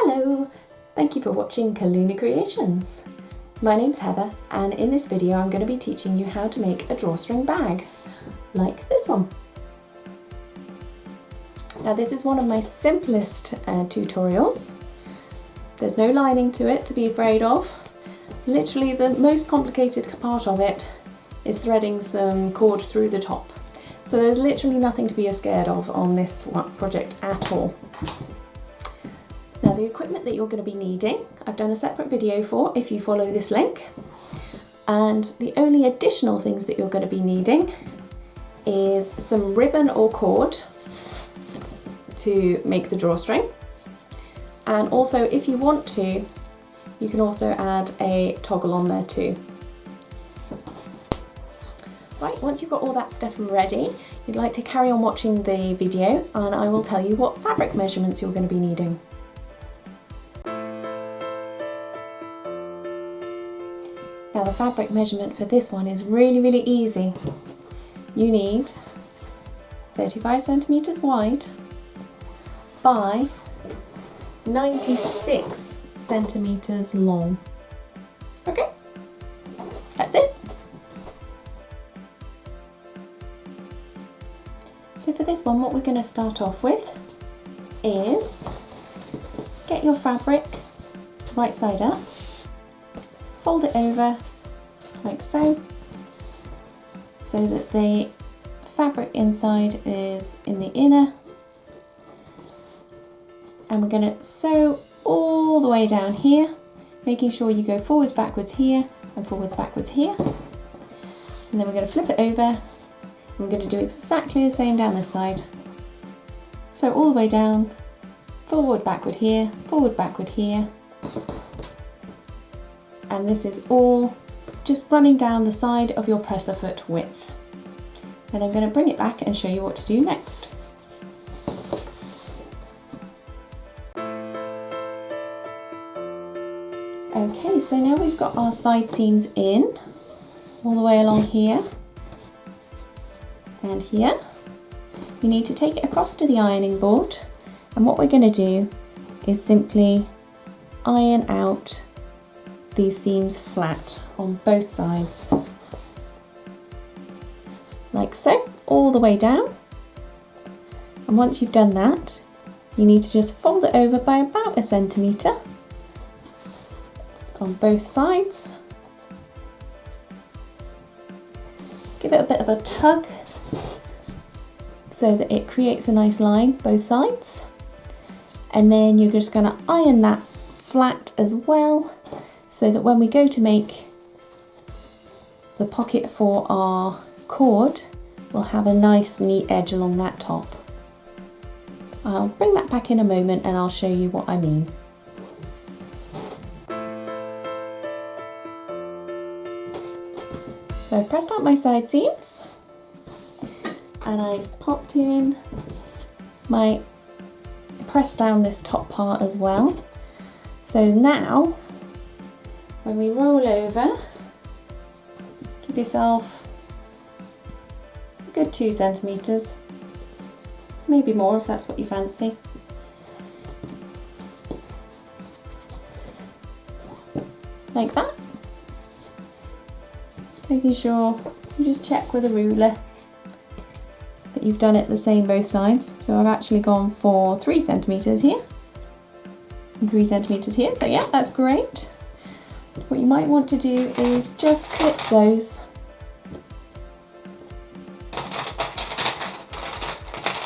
Hello! Thank you for watching Kaluna Creations. My name's Heather, and in this video I'm going to be teaching you how to make a drawstring bag, like this one. Now this is one of my simplest tutorials. There's no lining to it to be afraid of. Literally the most complicated part of it is threading some cord through the top. So there's literally nothing to be scared of on this project at all. Now the equipment that you're going to be needing, I've done a separate video for if you follow this link. And the only additional things that you're going to be needing is some ribbon or cord to make the drawstring. And also, if you want to, you can also add a toggle on there too. Right, once you've got all that stuff ready, you'd like to carry on watching the video and I will tell you what fabric measurements you're going to be needing. Now the fabric measurement for this one is really easy. You need 35 centimeters wide by 96 centimeters long. Okay, that's it. So for this one, what we're going to start off with is get your fabric right side up, fold it over like so that the fabric inside is in the inner, and we're going to sew all the way down here, making sure you go forwards backwards here and forwards backwards here, and then we're going to flip it over and we're going to do exactly the same down this side. So all the way down, forward backward here, and this is all just running down the side of your presser foot width. And I'm going to bring it back and show you what to do next. Okay, so now we've got our side seams in all the way along here and here. We need to take it across to the ironing board, and what we're going to do is simply iron out these seams flat on both sides, like so, all the way down. And once you've done that, you need to just fold it over by about 1 centimetre on both sides. Give it a bit of a tug so that it creates a nice line both sides, and then you're just going to iron that flat as well, so that when we go to make the pocket for our cord, we'll have a nice neat edge along that top. I'll bring that back in a moment and I'll show you what I mean. So I've pressed out my side seams and I've popped in my press down this top part as well. So now when we roll over, give yourself a good 2 centimetres, maybe more if that's what you fancy. Like that. Making sure you just check with a ruler that you've done it the same both sides. So I've actually gone for 3 centimetres here and 3 centimetres here, so yeah, that's great. What you might want to do is just clip those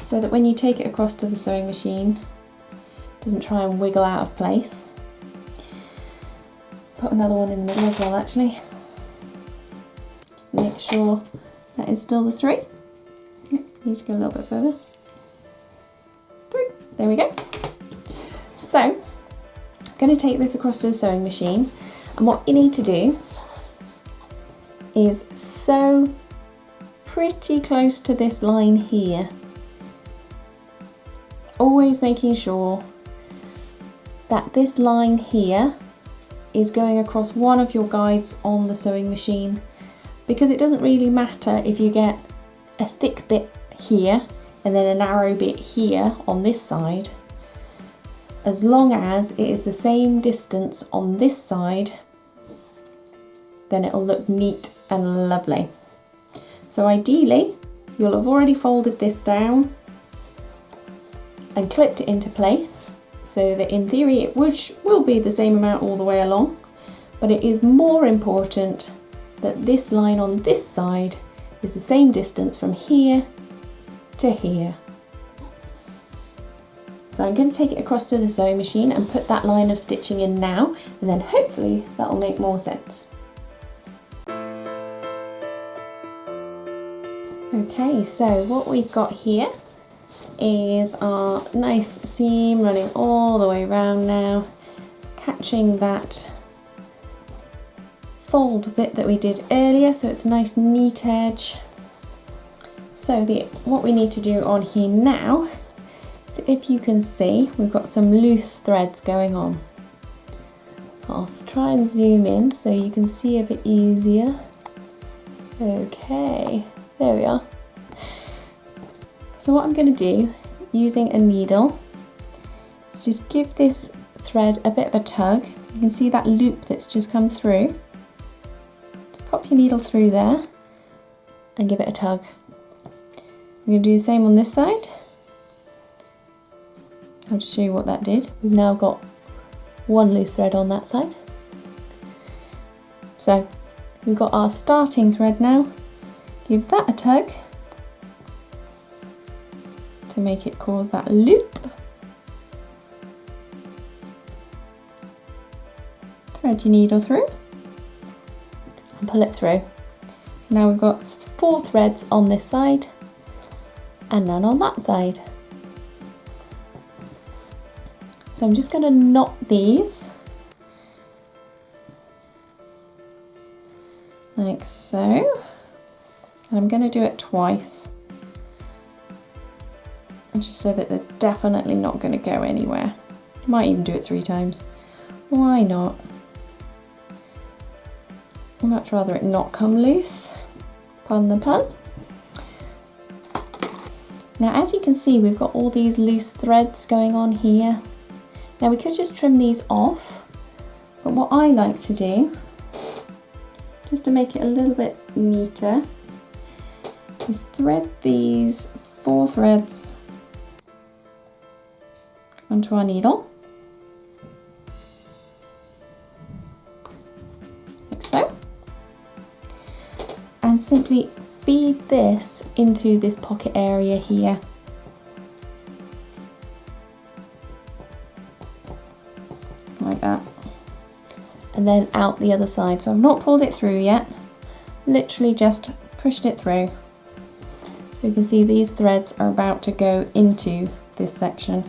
so that when you take it across to the sewing machine, it doesn't try and wiggle out of place. Put another one in the middle as well actually. Just make sure that is still the 3. Need to go a little bit further. 3, there we go. So, I'm going to take this across to the sewing machine. And what you need to do is sew pretty close to this line here. Always making sure that this line here is going across one of your guides on the sewing machine, because it doesn't really matter if you get a thick bit here and then a narrow bit here on this side. as long as it is the same distance on this side, then it'll look neat and lovely. So ideally, you'll have already folded this down and clipped it into place, so that in theory it will be the same amount all the way along, but it is more important that this line on this side is the same distance from here to here. So I'm going to take it across to the sewing machine and put that line of stitching in now, and then hopefully that'll make more sense. Okay, so what we've got here is our nice seam running all the way around now, catching that fold bit that we did earlier, so it's a nice neat edge. So what we need to do on here now, so if you can see, we've got some loose threads going on. I'll try and zoom in so you can see a bit easier. Okay, there we are. So what I'm going to do, using a needle, is just give this thread a bit of a tug. You can see that loop that's just come through. Pop your needle through there and give it a tug. I'm going to do the same on this side. I'll just show you what that did. We've now got one loose thread on that side. So we've got our starting thread now. Give that a tug to make it cause that loop. Thread your needle through and pull it through. So now we've got 4 threads on this side and none on that side. So I'm just going to knot these like so, and I'm going to do it twice, and just so that they're definitely not going to go anywhere. You might even do it 3 times. Why not? I'd much rather it not come loose. Pardon the pun. Now, as you can see, we've got all these loose threads going on here. Now we could just trim these off, but what I like to do, just to make it a little bit neater, is thread these 4 threads onto our needle, like so, and simply feed this into this pocket area here. Like that, and then out the other side. So I've not pulled it through yet, literally just pushed it through. So you can see these threads are about to go into this section.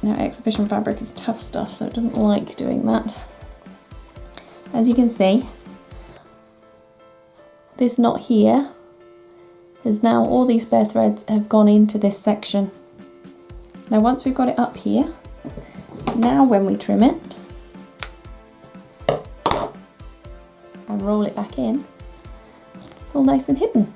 Now, exhibition fabric is tough stuff, so it doesn't like doing that. As you can see, this knot here is now, all these spare threads have gone into this section. Now once we've got it up here, now when we trim it and roll it back in, it's all nice and hidden.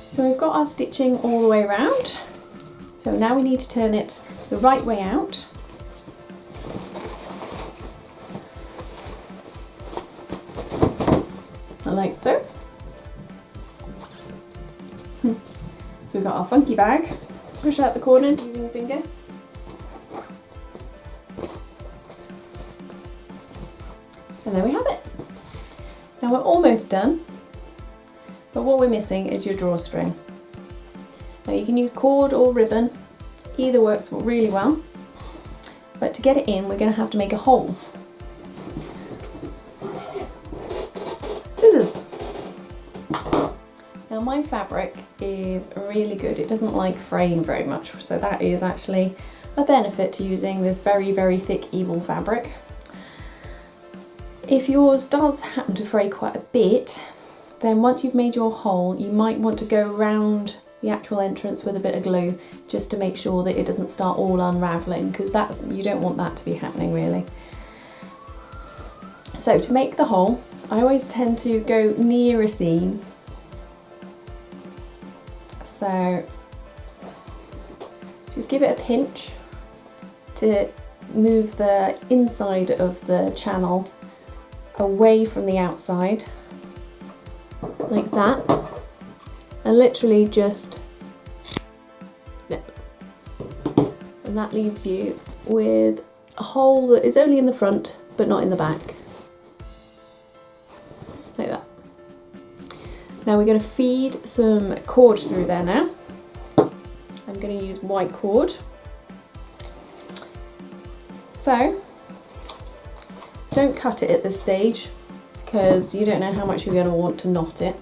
So we've got our stitching all the way around. So now we need to turn it the right way out. Like so. So we've got our funky bag, push out the corners using the finger. And there we have it. Now we're almost done, but what we're missing is your drawstring. Now you can use cord or ribbon, either works really well, but to get it in we're going to have to make a hole. Scissors. Now my fabric is really good, it doesn't like fraying very much, so that is actually a benefit to using this very, very thick evil fabric. If yours does happen to fray quite a bit, then once you've made your hole, you might want to go around the actual entrance with a bit of glue just to make sure that it doesn't start all unravelling, because you don't want that to be happening really. So to make the hole, I always tend to go near a seam. So just give it a pinch to move the inside of the channel away from the outside, like that, and literally just snip. And that leaves you with a hole that is only in the front but not in the back, like that. Now we're going to feed some cord through there now. I'm going to use white cord. So don't cut it at this stage because you don't know how much you're going to want to knot it.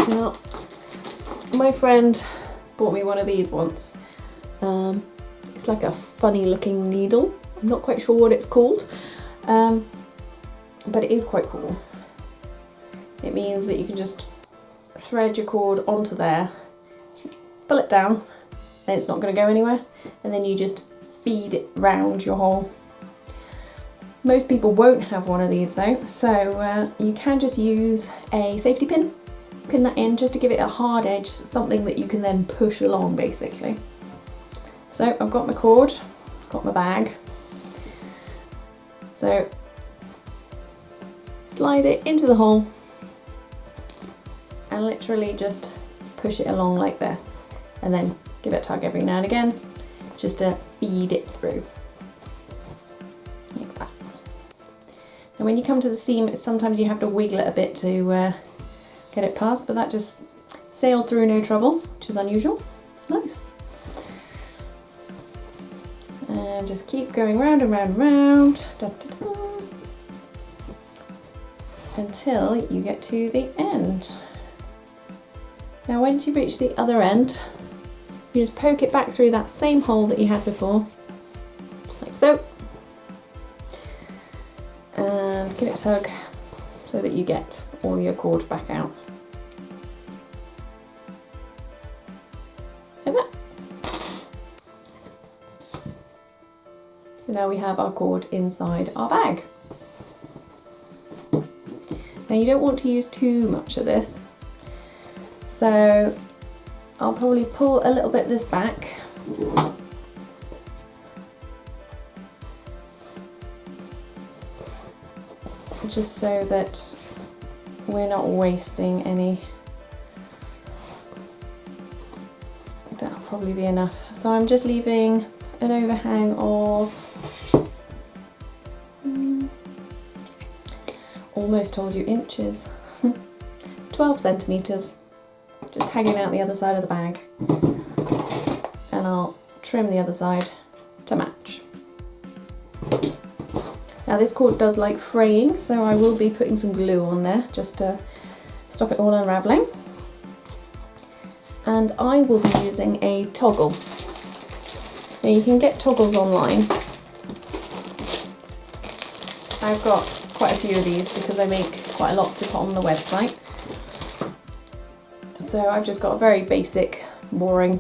Now, my friend bought me one of these once. It's like a funny looking needle. I'm not quite sure what it's called, but it is quite cool. It means that you can just thread your cord onto there, pull it down, and it's not going to go anywhere, and then you just feed it round your hole. Most people won't have one of these though, so you can just use a safety pin, pin that in just to give it a hard edge, something that you can then push along basically. So I've got my cord, got my bag, so slide it into the hole and literally just push it along like this, and then give it a tug every now and again just to feed it through, like that. And when you come to the seam, sometimes you have to wiggle it a bit to get it past, but that just sailed through no trouble, which is unusual. It's nice. And just keep going round and round and round, da, da, da, until you get to the end. Now once you reach the other end, you just poke it back through that same hole that you had before, like so, and give it a tug so that you get all your cord back out. Like that. So now we have our cord inside our bag. Now you don't want to use too much of this, so I'll probably pull a little bit of this back. Just so that we're not wasting any. That'll probably be enough. So I'm just leaving an overhang of, almost told you inches, 12 centimetres. Just hanging out the other side of the bag, and I'll trim the other side to match. Now this cord does like fraying, so I will be putting some glue on there just to stop it all unravelling. And I will be using a toggle. Now you can get toggles online. I've got quite a few of these because I make quite a lot to put on the website. So I've just got a very basic, boring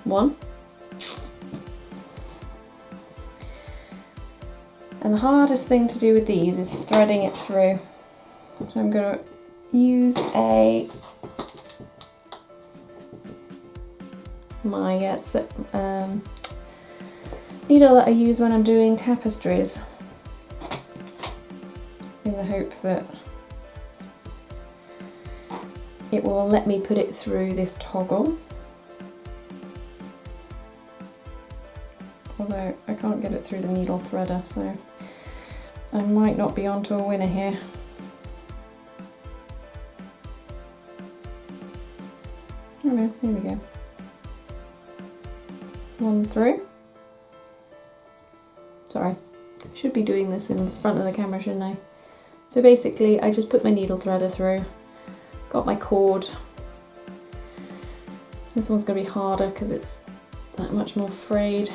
one. And the hardest thing to do with these is threading it through. So I'm going to use my needle that I use when I'm doing tapestries, in the hope that it will let me put it through this toggle. Although I can't get it through the needle threader, so I might not be onto a winner here. Oh no, here we go. It's one through. Sorry, I should be doing this in front of the camera, shouldn't I? So basically I just put my needle threader through, got my cord. This one's going to be harder because it's that much more frayed.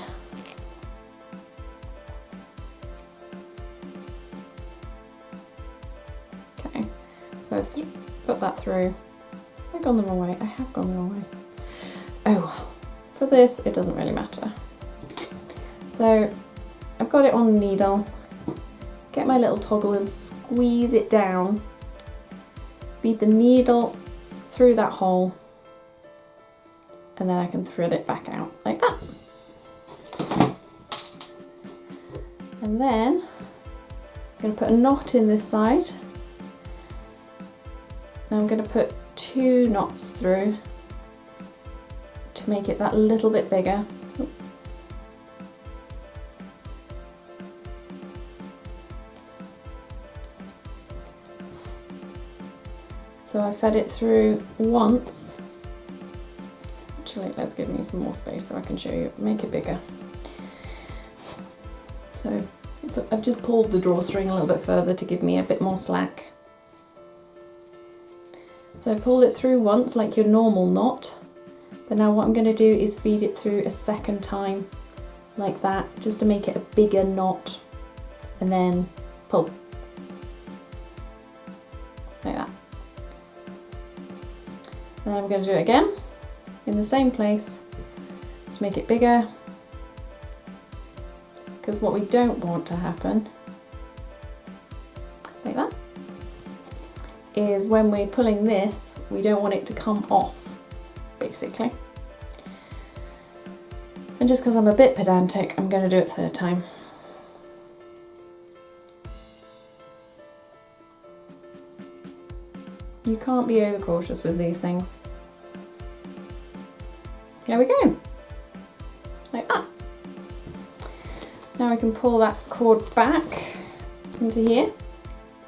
Okay, so I've put that through. Have I gone the wrong way? I have gone the wrong way. Oh well, for this it doesn't really matter. So I've got it on the needle, get my little toggle and squeeze it down. Feed the needle through that hole, and then I can thread it back out like that. And then I'm going to put a knot in this side. Now I'm going to put 2 knots through to make it that little bit bigger. So I fed it through once. Actually, let's give me some more space so I can show you, make it bigger. So I've just pulled the drawstring a little bit further to give me a bit more slack. So pull it through once like your normal knot, but now what I'm going to do is feed it through a second time like that, just to make it a bigger knot, and then pull like that. And then I'm going to do it again in the same place to make it bigger, because what we don't want to happen like that is when we're pulling this, we don't want it to come off, basically. And just because I'm a bit pedantic, I'm going to do it 3rd time. You can't be overcautious with these things. There we go, like that. Now I can pull that cord back into here.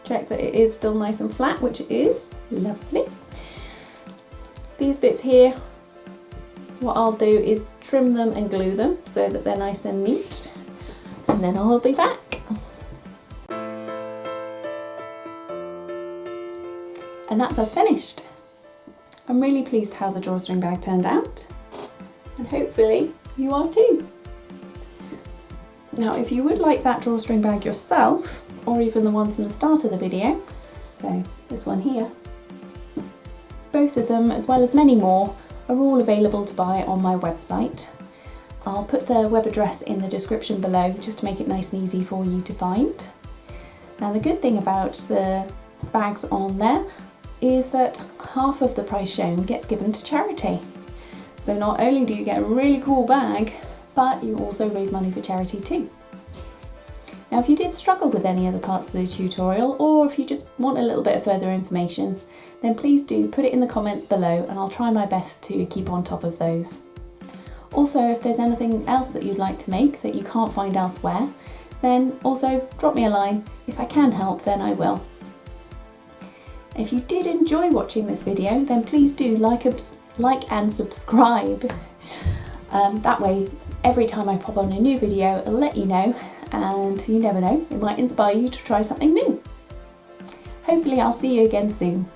Check that it is still nice and flat, which it is. Lovely. These bits here, what I'll do is trim them and glue them so that they're nice and neat, and then I'll be back. And that's us finished. I'm really pleased how the drawstring bag turned out, and hopefully you are too. Now, if you would like that drawstring bag yourself, or even the one from the start of the video, so this one here, both of them, as well as many more, are all available to buy on my website. I'll put the web address in the description below just to make it nice and easy for you to find. Now, the good thing about the bags on there is that half of the price shown gets given to charity. So not only do you get a really cool bag, but you also raise money for charity too. Now, if you did struggle with any of the parts of the tutorial, or if you just want a little bit of further information, then please do put it in the comments below and I'll try my best to keep on top of those. Also, if there's anything else that you'd like to make that you can't find elsewhere, then also drop me a line. If I can help, then I will. If you did enjoy watching this video, then please do like and subscribe. That way, every time I pop on a new video, it'll let you know, and you never know, it might inspire you to try something new. Hopefully I'll see you again soon.